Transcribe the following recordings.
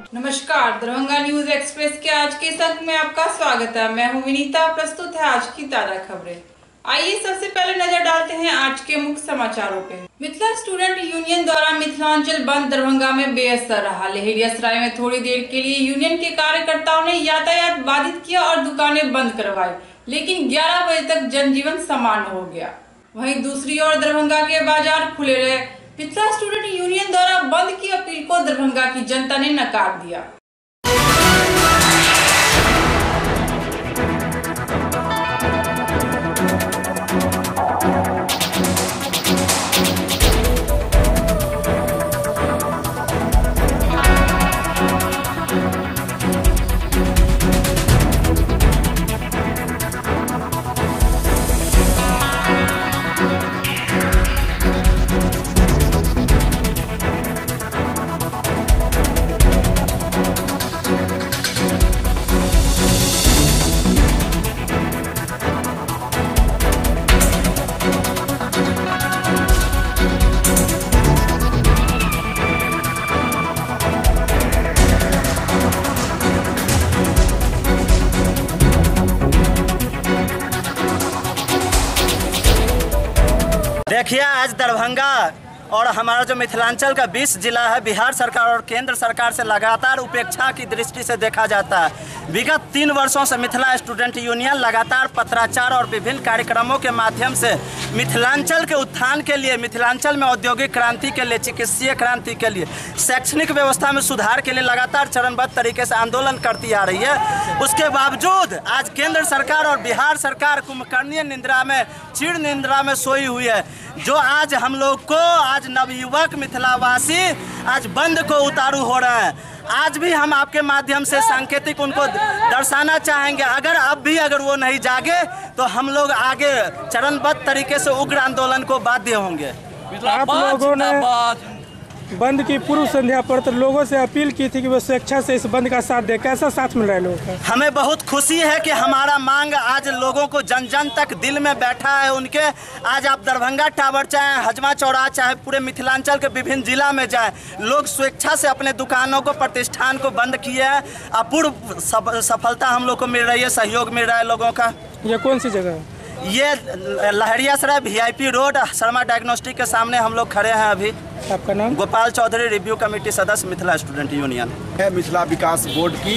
नमस्कार, Darbhanga news express के आज के इस अंक में आपका स्वागत है। मैं हूं विनीता। प्रस्तुत है आज की ताजा खबरें। आइए सबसे पहले नजर डालते हैं आज के मुख्य समाचारों पे। मिथिला स्टूडेंट यूनियन द्वारा मिथिलांचल बंद दरभंगा में बेअसर रहा। लहेरियासराय में थोड़ी देर के लिए यूनियन के कार्यकर्ताओं ने यातायात बाधित किया और दुकानें बंद करवाई, लेकिन 11 बजे तक जनजीवन सामान्य हो गया। वहीं दूसरी ओर दरभंगा के बाजार खुले रहे। मिथिला स्टूडेंट यूनियन द्वारा बंद की अपील को दरभंगा की जनता ने नकार दिया। देखिए, आज दरभंगा और हमारा जो मिथिलांचल का 20 जिला है, बिहार सरकार और केंद्र सरकार से लगातार उपेक्षा की दृष्टि से देखा जाता है। विगत 3 वर्षों से मिथिला स्टूडेंट यूनियन लगातार पत्राचार और विभिन्न कार्यक्रमों के माध्यम से मिथिलांचल के उत्थान के लिए, मिथिलांचल में औद्योगिक क्रांति के लिए, चिकित्सीय क्रांति के लिए, शैक्षणिक व्यवस्था में सुधार के लिए लगातार चरणबद्ध तरीके से आंदोलन करती आ रही है। उसके बावजूद आज केंद्र सरकार और बिहार सरकार कुंभकर्णीय निंद्रा में, चिड़ निंद्रा में सोई हुई है। जो आज हम लोग को, आज नवयुवक मिथिलावासी आज बंद को उतारू हो रहे हैं। आज भी हम आपके माध्यम से सांकेतिक उनको दर्शाना चाहेंगे, अगर वो नहीं जागे तो हम लोग आगे चरणबद्ध तरीके से उग्र आंदोलन को बाध्य होंगे। आप लोगों ने बंद की पूर्व संध्या पर तो लोगों से अपील की थी कि वो स्वेच्छा से इस बंद का साथ दे। कैसा साथ मिल रहा है लोगों का? हमें बहुत खुशी है कि हमारा मांग आज लोगों को जन जन तक दिल में बैठा है उनके। आज आप दरभंगा टावर चाहे हजमा चौराहा, चाहे पूरे मिथिलांचल के विभिन्न जिला में जाए, लोग स्वेच्छा से अपने दुकानों को, प्रतिष्ठान को बंद किए हैं। अपूर्व सफलता हम लोग को मिल रही है, सहयोग मिल रहा है लोगों का। ये कौन सी जगह है? ये Laheriasarai VIP road Sharma diagnostic के सामने हम लोग खड़े हैं अभी। आपका नाम? गोपाल चौधरी, रिव्यू कमेटी सदस्य, मिथिला स्टूडेंट यूनियन है। मिथिला विकास बोर्ड की,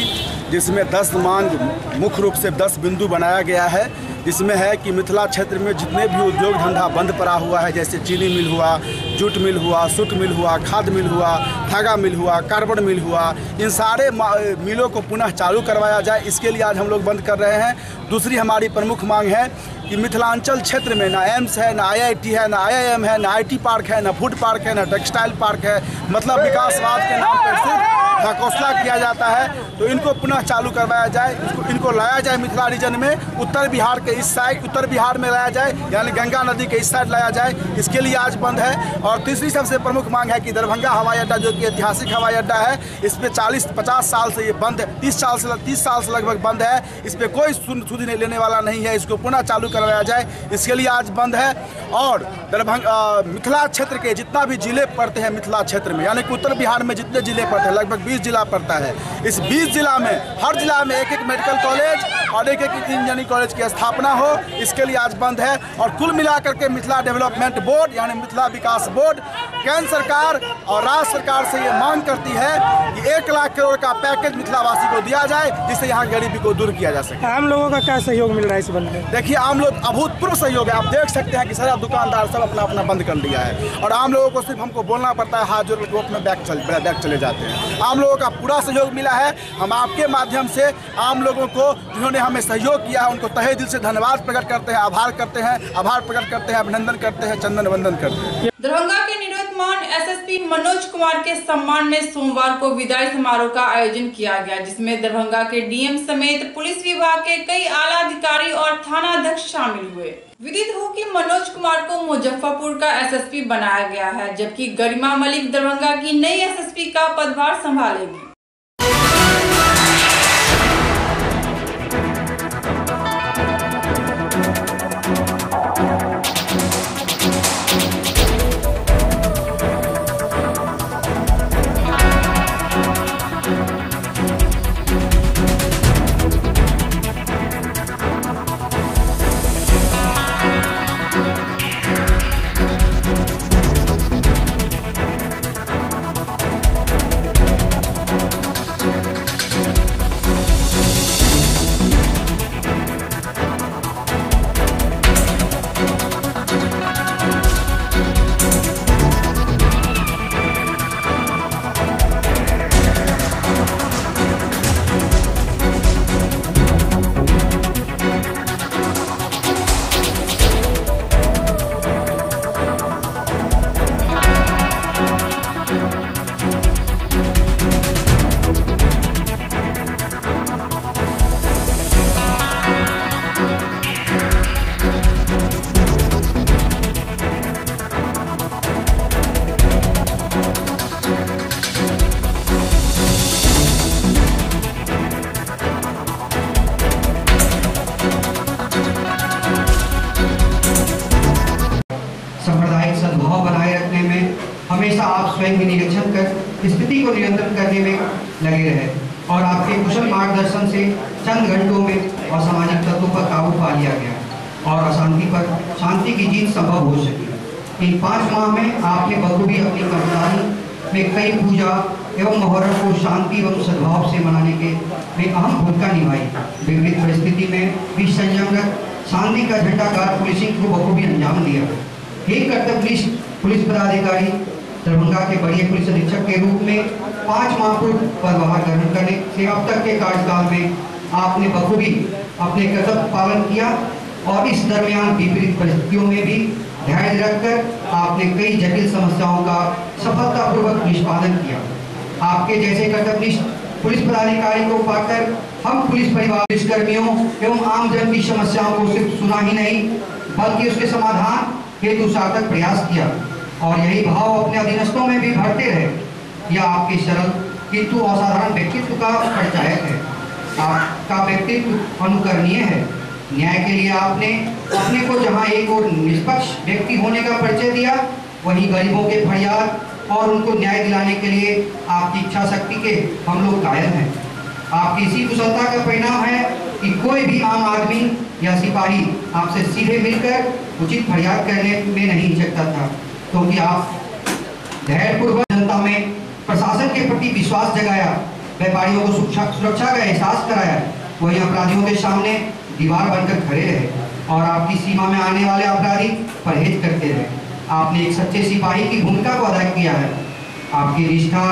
जिसमें 10 मांग मुख्य रूप से 10 बिंदु बनाया गया है। जिसमें है कि मिथिला क्षेत्र में जितने भी उद्योग धंधा बंद पड़ा हुआ है, जैसे चीनी मिल हुआ, जूट मिल हुआ, सूत मिल हुआ, खाद मिल हुआ, धागा मिल हुआ, कार्बन मिल हुआ, इन सारे मिलों को पुनः चालू करवाया जाए। इसके लिए आज हम लोग बंद कर रहे हैं। दूसरी हमारी प्रमुख मांग है कि मिथिलांचल क्षेत्र में ना एम्स है, ना IIT है, ना IIM है, ना IT पार्क है, ना फूड पार्क है, ना टेक्सटाइल पार्क है। मतलब विकासवाद के नाम पर सिर्फ ढकोसला किया जाता है। तो इनको पुनः चालू करवाया जाए, इनको लाया जाए मिथिला रीजन में, उत्तर बिहार के इस साइड, उत्तर बिहार में लाया जाए, यानी गंगा नदी के इस साइड लाया जाए। इसके लिए आज बंद है। और तीसरी सबसे प्रमुख मांग है कि दरभंगा हवाई अड्डा, जो कि ऐतिहासिक हवाई अड्डा है, इस पर 40-50 साल से ये बंद है, 30 साल से लगभग बंद है। इस पर कोई सुधि लेने वाला नहीं है। इसको पुनः चालू करवाया जाए, इसके लिए आज बंद है। और दरभंगा मिथिला क्षेत्र के जितना भी जिले पड़ते हैं मिथिला क्षेत्र में, यानी कि उत्तर बिहार में जितने जिले पड़ते हैं, लगभग 20 जिला पड़ता है। इस 20 जिला में, हर जिला में एक मेडिकल कॉलेज और एक इंजीनियरिंग कॉलेज की स्थापना हो, इसके लिए आज बंद है। और कुल मिलाकर के मिथिला डेवलपमेंट बोर्ड, यानी मिथिला विकास बोर्ड, केंद्र सरकार और राज्य सरकार से ये मांग करती है कि 1 लाख करोड़ का पैकेज मिथिलावासी को दिया जाए, जिससे यहाँ गरीबी को दूर किया जा सके। आम लोगों का क्या सहयोग मिल रहा है इस बंद में? देखिए, आम लोग अभूतपूर्व सहयोग है। आप देख सकते हैं कि सारा दुकानदार सब अपना अपना बंद कर लिया है, और आम लोगों को सिर्फ हमको बोलना पड़ता है, हाथ जोड़ के अपने बैग चले जाते हैं। आम लोगों का पूरा सहयोग मिला है। हम आपके माध्यम से आम लोगों को, जिन्होंने हमें सहयोग किया है, उनको तहे दिल से धन्यवाद प्रकट करते हैं, आभार प्रकट करते हैं, अभिनंदन करते हैं, चंदन वंदन करते हैं। दरभंगा के निवर्तमान SSP मनोज कुमार के सम्मान में सोमवार को विदाई समारोह का आयोजन किया गया, जिसमें दरभंगा के DM समेत पुलिस विभाग के कई आला अधिकारी और थाना अध्यक्ष शामिल हुए। विदित हो कि मनोज कुमार को मुजफ्फरपुर का SSP बनाया गया है, जबकि गरिमा मलिक दरभंगा की नई SSP का पदभार संभालेगी। Thank you. आप स्वयं भी निरीक्षण कर स्थिति को नियंत्रण करने में लगे रहे और आपके कुशल मार्गदर्शन से चंद घंटों में असामाजिक तत्वों पर काबू पा लिया गया और अशांति पर शांति की जीत संभव हो सकी। इन 5 माह में आपने बखूबी अपनी कर्मचारी में कई पूजा एवं मुहर्रम को शांति एवं सद्भाव से मनाने के में अहम भूमिका निभाई। विपरीत परिस्थिति में भी संयम रख शांति का झंडा गाड़ पुलिसिंग को बखूबी अंजाम दिया। एक कर्तव्यनिष्ठ पुलिस पदाधिकारी दरभंगा के बड़े पुलिस अधीक्षक के रूप में 5 माह पूर्व पदभार ग्रहण करने से अब तक के कार्यकाल में आपने बखूबी अपने कर्तव्य पालन किया और इस दरमियान विपरीत परिस्थितियों में भी धैर्य रखकर आपने कई जटिल समस्याओं का सफलतापूर्वक निष्पादन किया। आपके जैसे कर्तव्यनिष्ठ पुलिस पदाधिकारी को पाकर हम पुलिस परिवार, पुलिसकर्मियों एवं आमजन की समस्याओं को सिर्फ सुना ही नहीं बल्कि उसके समाधान हेतु सार्थक प्रयास किया और यही भाव अपने अधीनस्थों में भी भरते रहे। यह आपके सरल किंतु असाधारण व्यक्तित्व का परिचायक है। आपका व्यक्तित्व अनुकरणीय है। न्याय के लिए आपने अपने को जहां एक और निष्पक्ष व्यक्ति होने का परिचय दिया, वहीं गरीबों के फरियाद और उनको न्याय दिलाने के लिए आपकी इच्छा शक्ति के हम लोग कायल हैं। आपकी इसी कुशलता का परिणाम है कि कोई भी आम आदमी या सिपाही आपसे सीधे मिलकर उचित फरियाद करने में नहीं हिचकता था, क्योंकि आप धैर्यपूर्वक जनता में प्रशासन के प्रति विश्वास जगाया, व्यापारियों को सुरक्षा का एहसास कराया, वहीं अपराधियों के सामने दीवार बनकर खड़े रहे और आपकी सीमा में आने वाले अपराधी परहेज करते रहे। आपने एक सच्चे सिपाही की भूमिका को अदा किया है। आपकी निष्ठा,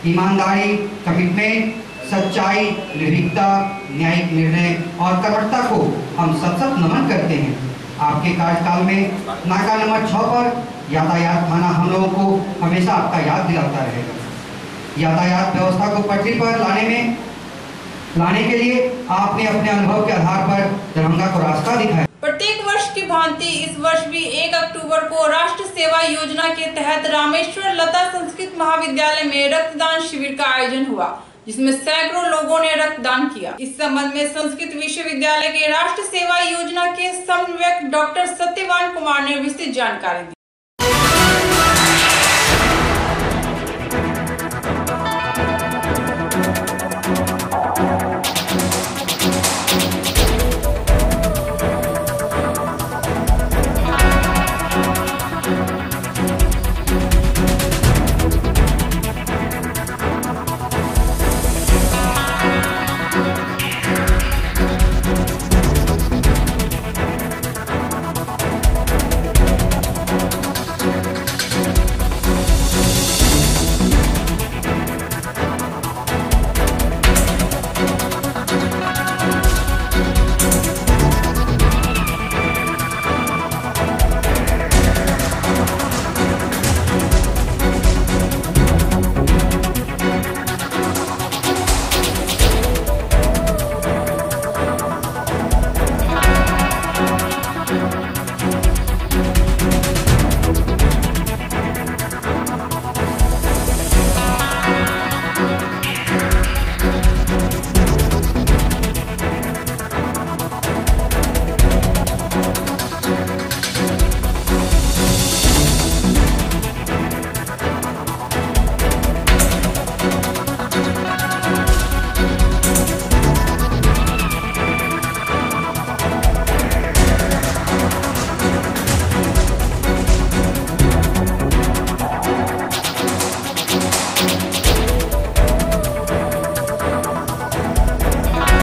ईमानदारी, कमिटमेंट, सच्चाई, निर्भीकता, न्यायिक निर्णय और कर्मठता को हम सत नमन करते हैं। आपके कार्यकाल में नाका नंबर 6 पर यातायात थाना हम लोगों को हमेशा आपका याद दिलाता रहेगा। यातायात व्यवस्था को पटरी पर लाने के लिए आपने अपने अनुभव के आधार पर दरभंगा को रास्ता दिखाया। प्रत्येक वर्ष की भांति इस वर्ष भी 1 अक्टूबर को राष्ट्र सेवा योजना के तहत रामेश्वर लता संस्कृत महाविद्यालय में रक्तदान शिविर का आयोजन हुआ, जिसमें सैकड़ों लोगों ने रक्तदान किया। इस संबंध में संस्कृत विश्वविद्यालय के राष्ट्र सेवा योजना के समन्वयक डॉक्टर सत्यवान कुमार ने विस्तृत जानकारी दी।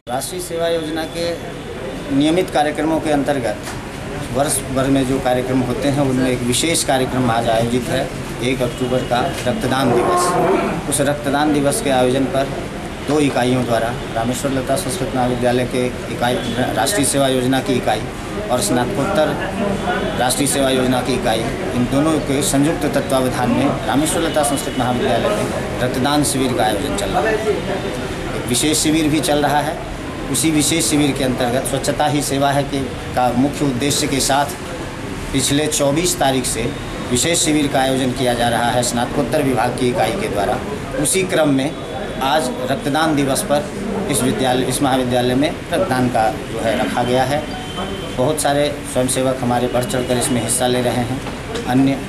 राष्ट्रीय सेवा योजना के नियमित कार्यक्रमों के अंतर्गत वर्ष भर में जो कार्यक्रम होते हैं उनमें एक विशेष कार्यक्रम आज आयोजित है 1 अक्टूबर का रक्तदान दिवस। उस रक्तदान दिवस के आयोजन पर 2 इकाइयों द्वारा रामेश्वर लता संस्कृत महाविद्यालय के इकाई राष्ट्रीय सेवा योजना की इकाई और स्नातकोत्तर राष्ट्रीय सेवा योजना की इकाई, इन दोनों के संयुक्त तत्वावधान में रामेश्वर लता संस्कृत महाविद्यालय में रक्तदान शिविर का आयोजन चल रहा है। एक विशेष शिविर भी चल रहा है। उसी विशेष शिविर के अंतर्गत स्वच्छता ही सेवा है का मुख्य उद्देश्य के साथ पिछले 24 तारीख से विशेष शिविर का आयोजन किया जा रहा है स्नातकोत्तर विभाग की इकाई के द्वारा। उसी क्रम में आज रक्तदान दिवस पर इस महाविद्यालय में रक्तदान का जो है रखा गया है। बहुत सारे स्वयंसेवक हमारे बढ़ चढ़कर इसमें हिस्सा ले रहे हैं। अन्य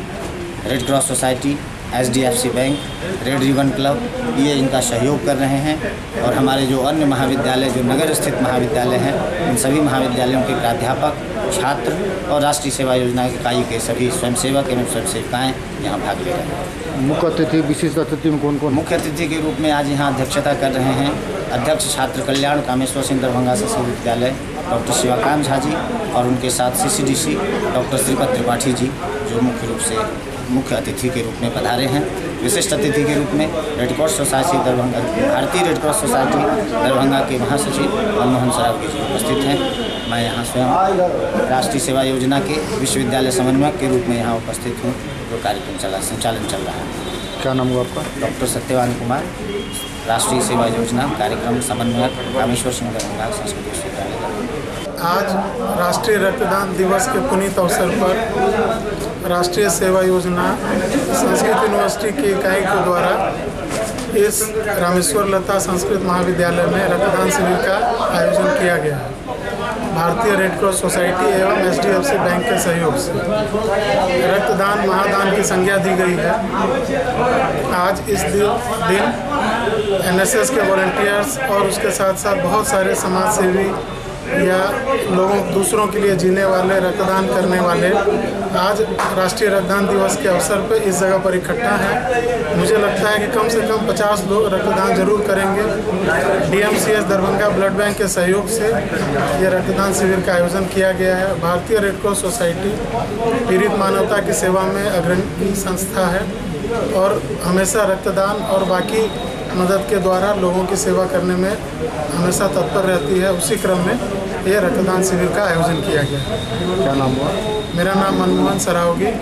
red cross society, SDFC bank, red ribbon club, ये इनका सहयोग कर रहे हैं। और हमारे जो अन्य महाविद्यालय, जो नगर स्थित महाविद्यालय हैं, इन सभी महाविद्यालयों के प्राध्यापक, छात्र और राष्ट्रीय सेवा योजना इकाई के सभी स्वयंसेवक एवं स्वयंसेविकाएँ यहाँ भाग ले रहे हैं। मुख्य अतिथि, विशिष्ट अतिथि में कौन कौन? मुख्य अतिथि के रूप में आज यहाँ अध्यक्षता कर रहे हैं अध्यक्ष छात्र कल्याण कामेश्वर सिंह दरभंगा शिशु विद्यालय डॉक्टर शिवाकांत झा जी, और उनके साथ CCDC डॉक्टर श्रीपद त्रिपाठी जी, जो मुख्य रूप से मुख्य अतिथि के रूप में पधारे हैं। विशिष्ट अतिथि के रूप में रेड क्रॉस सोसाइटी दरभंगा, भारतीय रेड क्रॉस सोसाइटी दरभंगा के महासचिव मनमोहन सरावगी जी उपस्थित हैं। मैं यहाँ स्वयं राष्ट्रीय सेवा योजना के विश्वविद्यालय समन्वयक के रूप में यहाँ उपस्थित हूँ, जो कार्यक्रम संचालन चल रहा है। क्या नाम हुआ आपका? डॉक्टर सत्यवान कुमार, राष्ट्रीय सेवा योजना कार्यक्रम समन्वयक, कामेश्वर सिंह दरभंगा संस्कृत विश्वविद्यालय। आज राष्ट्रीय रक्तदान दिवस के पुनीत अवसर पर राष्ट्रीय सेवा योजना संस्कृत यूनिवर्सिटी की इकाई के द्वारा इस रामेश्वर लता संस्कृत महाविद्यालय में रक्तदान शिविर का आयोजन किया गया है। भारतीय रेड क्रॉस सोसाइटी एवं SDFC बैंक के सहयोग से रक्तदान महादान की संज्ञा दी गई है। आज इस दिन NSS के वॉलंटियर्स और उसके साथ साथ बहुत सारे समाज सेवी या लोगों दूसरों के लिए जीने वाले, रक्तदान करने वाले आज राष्ट्रीय रक्तदान दिवस के अवसर पर इस जगह पर इकट्ठा हैं। मुझे लगता है कि कम से कम 50 लोग रक्तदान जरूर करेंगे। DMCS दरभंगा ब्लड बैंक के सहयोग से ये रक्तदान शिविर का आयोजन किया गया है। भारतीय रेड क्रॉस सोसाइटी पीड़ित मानवता की सेवा में अग्रणी संस्था है और हमेशा रक्तदान और बाकी मदद के द्वारा लोगों की सेवा करने में हमेशा तत्पर रहती है। उसी क्रम में ये रक्तदान शिविर का आयोजन किया गया। क्या नाम हुआ? मेरा नाम मनमोहन सरावगी,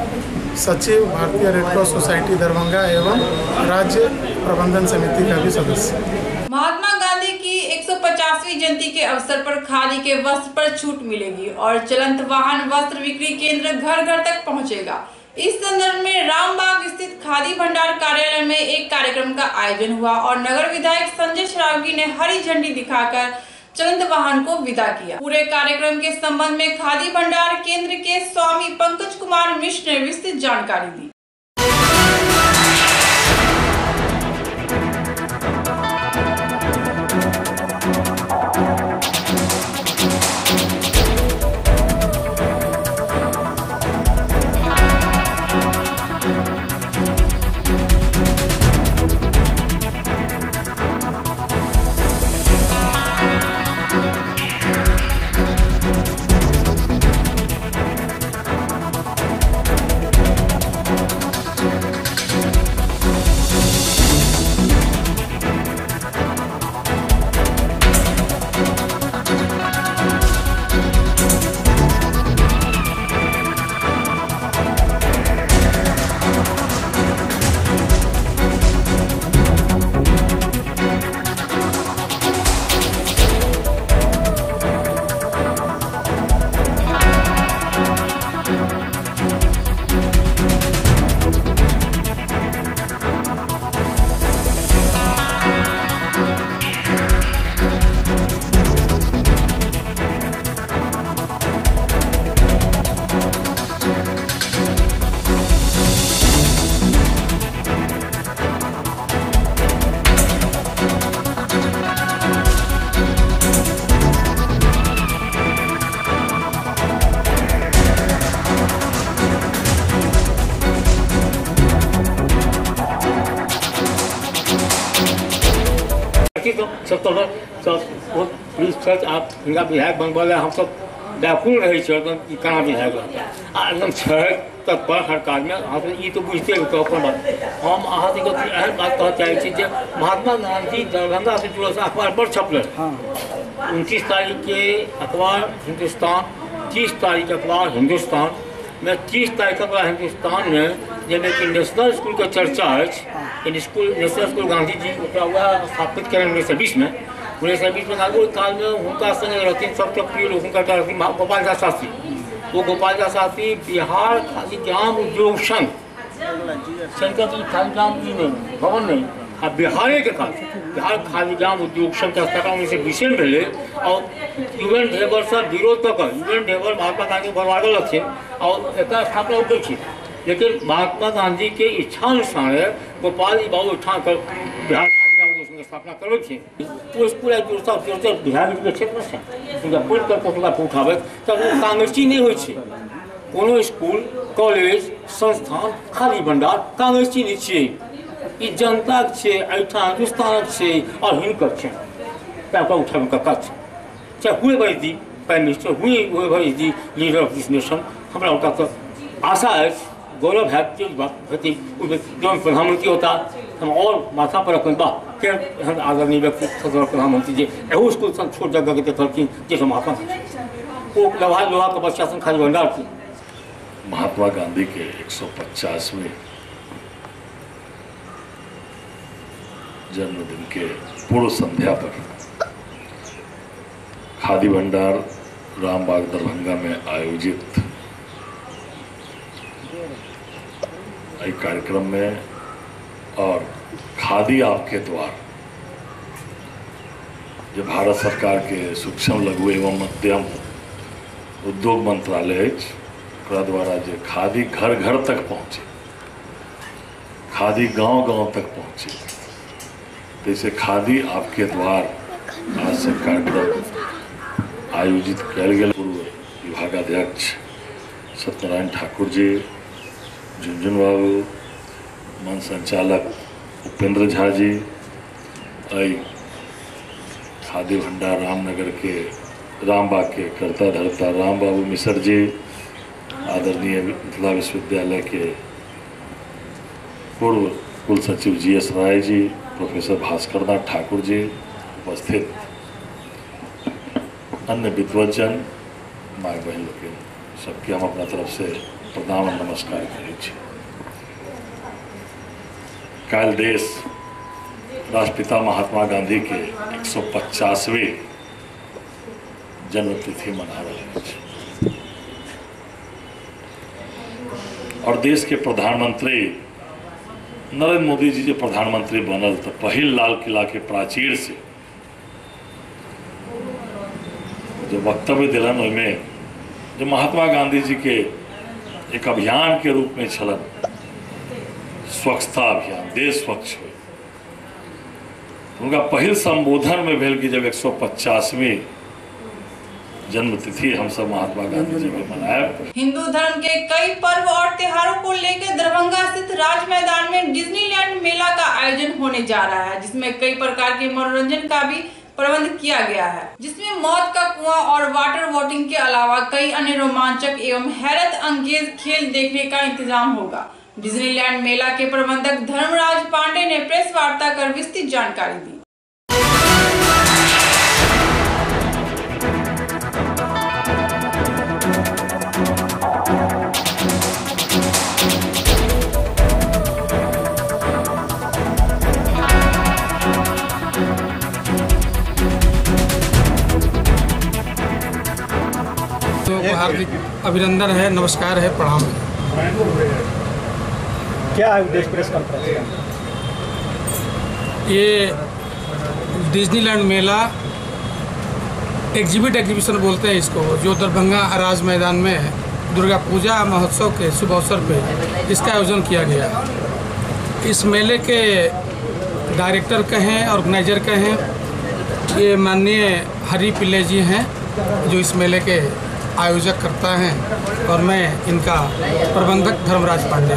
सचिव भारतीय रेड क्रॉस सोसाइटी दरभंगा एवं राज्य प्रबंधन समिति का भी सदस्य। महात्मा गांधी की 150वीं जयंती के अवसर पर खादी के वस्त्र पर छूट मिलेगी और चलंत वाहन वस्त्र बिक्री केंद्र घर घर तक पहुंचेगा। इस संदर्भ में रामबाग स्थित खादी भंडार कार्यालय में एक कार्यक्रम का आयोजन हुआ और नगर विधायक संजय सरावगी ने हरी झंडी दिखाकर चलंत वाहन को विदा किया। पूरे कार्यक्रम के संबंध में खादी भंडार केंद्र के स्वामी पंकज कुमार मिश्र ने विस्तृत जानकारी दी। आप इनका विधायक बनबे हम सब व्याकुल रहे कहाँ विधायक रहता एकदम छः तक पर सरकार में अहाँ ये तो बुझते अपन बात हम अहाँ एहन बात कह चाहे जे महात्मा गांधी दरभंगा से जुड़ल अखबार बड़ छपल 29 तारीख के अखबार हिंदुस्तान, 30 तारीख अखबार हिंदुस्तान में 30 तारीख अखबार हिंदुस्तान में जैमें कि नेशनल स्कूल के चर्चा है। नेशनल स्कूल गांधी जी वह स्थापित करें 1920 में। 1920 में गांधी काल में उनका संग रहती सबसे प्रिय लोगों का रहती गोपाल दास शास्त्री। वो गोपाल दास शास्त्री बिहार खादी ग्राम उद्योग संघ खादी ग्राम भवन नहीं बिहार के बिहार खादी ग्राम उद्योग संघ के स्थापना 1920 में मिले और यूएन ढेबर से विरोध तक यूएन ढेबर महात्मा गांधी भरवागल और एक स्थापना उठे लेकिन महात्मा गांधी के इच्छानुसार गोपाल जी बाबू उठाकर बिहार की स्थापना करो थी। तो स्कूल बिहार के क्षेत्र से पूरी तरह उठावे तब वो कांग्रेसी नहीं हुई थी। कोनो स्कूल कॉलेज संस्थान खाली भंडार कांग्रेसी नहीं छे, ई जनता के ऐठा हिंदुस्तान से और हिनकर छे का उठावे का कथ चाहे हुए भाई दी प्राइम मिनिस्टर हुए भाई दी लीडर ऑफ दिस नेशन। हमरा उनका तो आशा है गौरव है कि जो प्रधानमंत्री होता हम और माथा पर रखन बा के आदरणीय व्यक्ति प्रधानमंत्री जी एहू स्कूल सन छोट जगह के थलकिन जैसे महात्मा वो लोहा का बच्चा सन खाली भंडार की। महात्मा गांधी के 150वें जन्मदिन के पूर्व संध्या पर खादी भंडार रामबाग दरभंगा में आयोजित एक कार्यक्रम में और खादी आपके द्वार जो भारत सरकार के सूक्ष्म लघु एवं मध्यम उद्योग मंत्रालय द्वारा जो खादी घर घर तक पहुँचे, खादी गांव गांव तक पहुँचे, जैसे खादी आपके द्वार आज से कार्यक्रम आयोजित किया गया। पूर्व विभागाध्यक्ष सत्यनारायण ठाकुर जी, झुंझुन बाबू, मन संचालक उपेंद्र झा जी, खादी भंडार रामनगर के रामबाग के करता धरता राम बाबू मिश्र जी, आदरणीय मिथिला विश्वविद्यालय के पूर्व कुल सचिव GS राय जी, प्रोफेसर भास्कर नाथ ठाकुर जी, उपस्थित अन्य विद्वजन माय बहन लोग सबके हम अपना तरफ से प्रणाम और नमस्कार करै छी। काल देश राष्ट्रपिता महात्मा गांधी के 150वें जन्मतिथि मना रहा है और देश के प्रधानमंत्री नरेंद्र मोदी जी जो प्रधानमंत्री बनल तो पहिल लाल किला के प्राचीर से जो वक्तव्य दिलन में जो महात्मा गांधी जी के एक अभियान के रूप में चलन स्वच्छता अभियान, देश स्वच्छ हो, उनका पहिल संबोधन में भेल कि जब 150वीं जन्मतिथि हम सब महात्मा गांधी जी के मनाए। हिंदू धर्म के कई पर्व और त्योहारों को लेकर दरभंगा स्थित राज मैदान में डिज्नीलैंड मेला का आयोजन होने जा रहा है, जिसमें कई प्रकार के मनोरंजन का भी प्रबंध किया गया है, जिसमें मौत का कुआं और वाटर बोटिंग के अलावा कई अन्य रोमांचक एवं हैरत अंगेज खेल देखने का इंतजाम होगा। डिज्नीलैंड मेला के प्रबंधक धर्मराज पांडे ने प्रेस वार्ता कर विस्तृत जानकारी दी। तो हार्दिक अभिनंदन है, नमस्कार है, प्रणाम है। क्या है उद्देश्य प्रेस कॉन्फ्रेंस का? ये डिज्नीलैंड मेला एग्जीबिशन बोलते हैं इसको, जो दरभंगा राज मैदान में दुर्गा पूजा महोत्सव के शुभ अवसर पे इसका आयोजन किया गया। इस मेले के डायरेक्टर कहें, ऑर्गेनाइजर कहें, ये माननीय हरि पिल्ले जी हैं जो इस मेले के आयोजक करता हैं और मैं इनका प्रबंधक धर्मराज पांडे।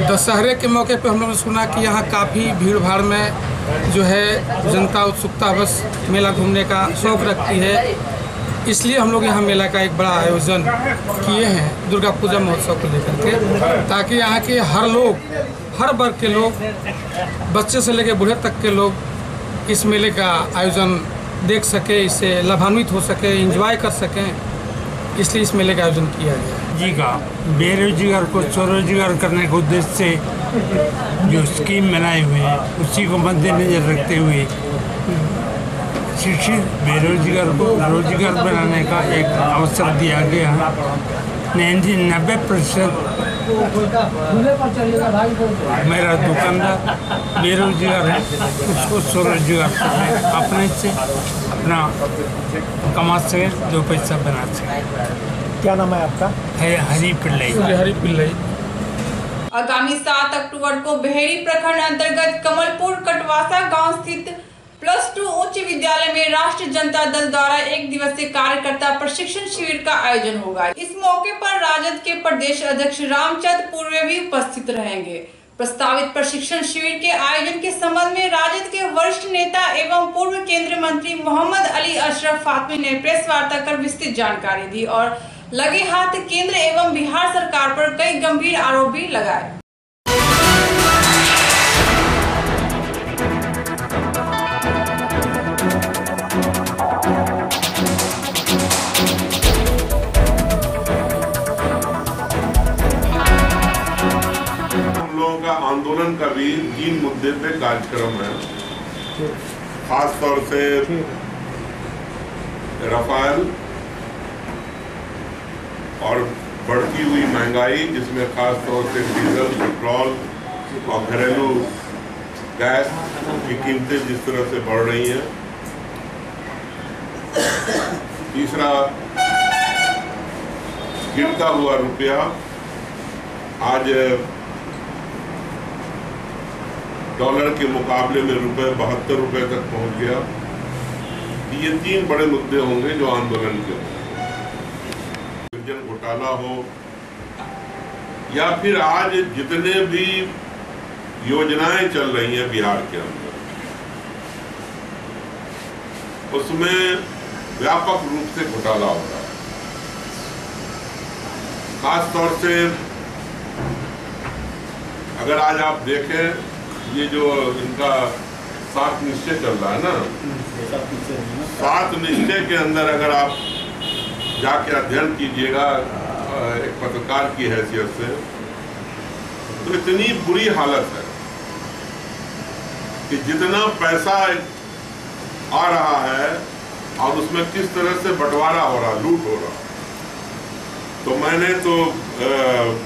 दशहरे के मौके पे हम लोगों ने सुना कि यहाँ काफ़ी भीड़ भाड़ में जो है जनता उत्सुकता बस मेला घूमने का शौक़ रखती है, इसलिए हम लोग यहाँ मेला का एक बड़ा आयोजन किए हैं दुर्गा पूजा महोत्सव को लेकर के, ताकि यहाँ के हर लोग, हर वर्ग के लोग, बच्चे से लेकर बूढ़े तक के लोग इस मेले का आयोजन देख सके, इससे लाभान्वित हो सके, एंजॉय कर सकें, इसलिए इस मेले का आयोजन किया गया जी का बेरोजगार को स्वरोजगार करने के उद्देश्य से जो स्कीम बनाए हुए हैं उसी को मद्देनजर रखते हुए शिक्षित बेरोजगार को रोजगार बनाने का एक अवसर दिया गया। 90% मेरा दुकानदार बेरोजगार है, उसको स्वरोजगार करने अपने से अपना कमा सके, दो पैसा बना सके। क्या नाम है आपका? हरी पिल्लई। आगामी 7 अक्टूबर को बहेड़ी प्रखंड अंतर्गत कमलपुर कटवासा गांव स्थित +2 उच्च विद्यालय में राष्ट्रीय जनता दल द्वारा 1 दिवसीय कार्यकर्ता प्रशिक्षण शिविर का आयोजन होगा। इस मौके पर राजद के प्रदेश अध्यक्ष रामचंद्र पूर्वे भी उपस्थित रहेंगे। प्रस्तावित प्रशिक्षण शिविर के आयोजन के संबंध में राजद के वरिष्ठ नेता एवं पूर्व केंद्रीय मंत्री मोहम्मद अली अशरफ फातमी ने प्रेस वार्ता कर विस्तृत जानकारी दी और लगे हाथ केंद्र एवं बिहार सरकार पर कई गंभीर आरोप भी लगाए। हम लोगों का आंदोलन का भी 3 मुद्दे पे कार्यक्रम है, खास तौर से राफेल और बढ़ती हुई महंगाई, जिसमें खास तौर से डीजल, पेट्रोल और घरेलू गैस की कीमतें जिस तरह से बढ़ रही हैं। तीसरा, गिरता हुआ रुपया आज डॉलर के मुकाबले में रुपए 72 रुपए तक पहुंच गया। ये 3 बड़े मुद्दे होंगे जो आंदोलन के होंगे। घोटाला हो या फिर आज जितने भी योजनाएं चल रही हैं बिहार के अंदर, उसमें व्यापक रूप से घोटाला हो रहा है। खास तौर से अगर आज आप देखें, ये जो इनका 7 निश्चय चल रहा है ना, 7 निश्चय के अंदर अगर आप जाके अध्ययन कीजिएगा एक पत्रकार की हैसियत से, तो इतनी बुरी हालत है कि जितना पैसा आ रहा है और उसमें किस तरह से बंटवारा हो रहा, लूट हो रहा। तो मैंने तो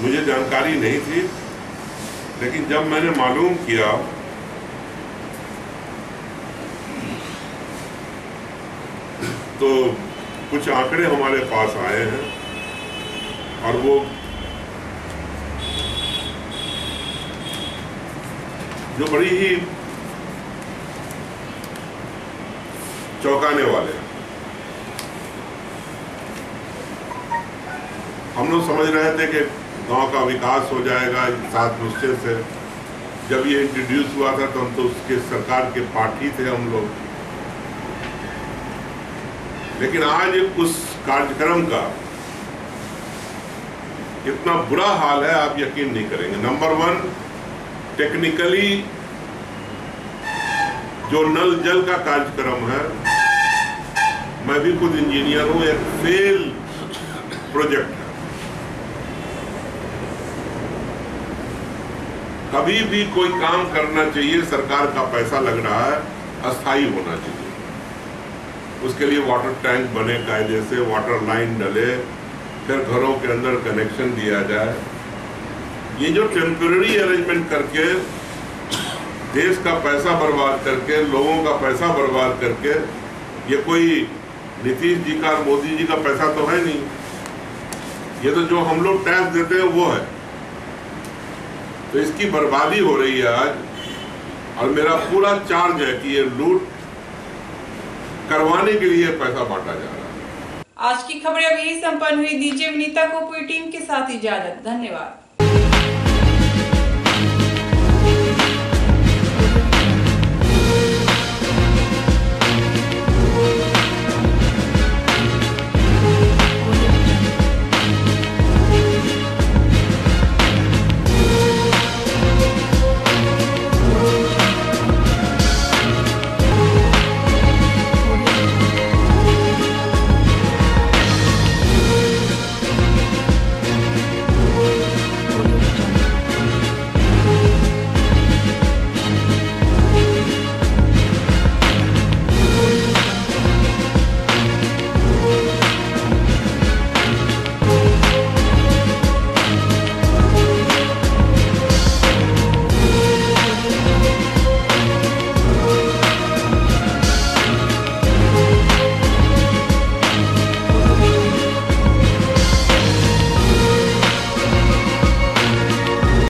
मुझे जानकारी नहीं थी, लेकिन जब मैंने मालूम किया तो कुछ आंकड़े हमारे पास आए हैं और वो जो बड़ी ही चौंकाने वाले हैं। हम लोग समझ रहे थे कि गांव का विकास हो जाएगा 7 निश्चय से। जब ये इंट्रोड्यूस हुआ था तो हम तो उसके सरकार के पार्टी थे हम लोग, लेकिन आज उस कार्यक्रम का इतना बुरा हाल है, आप यकीन नहीं करेंगे। नंबर 1, टेक्निकली जो नल जल का कार्यक्रम है, मैं भी खुद इंजीनियर हूं, एक फेल प्रोजेक्ट है। कभी भी कोई काम करना चाहिए, सरकार का पैसा लग रहा है, अस्थायी होना चाहिए। उसके लिए वाटर टैंक बने कायदे से, वाटर लाइन डले, फिर घरों के अंदर कनेक्शन दिया जाए। ये जो टेम्पररी अरेंजमेंट करके देश का पैसा बर्बाद करके, लोगों का पैसा बर्बाद करके, ये कोई नीतीश जी का, मोदी जी का पैसा तो है नहीं, ये तो जो हम लोग टैक्स देते हैं वो है। तो इसकी बर्बादी हो रही है आज, और मेरा पूरा चार्ज है कि ये लूट करवाने के लिए पैसा बांटा जा रहा है। आज की खबरें अब यही संपन्न हुई। दीजिए विनीता को पूरी टीम के साथ इजाजत। धन्यवाद।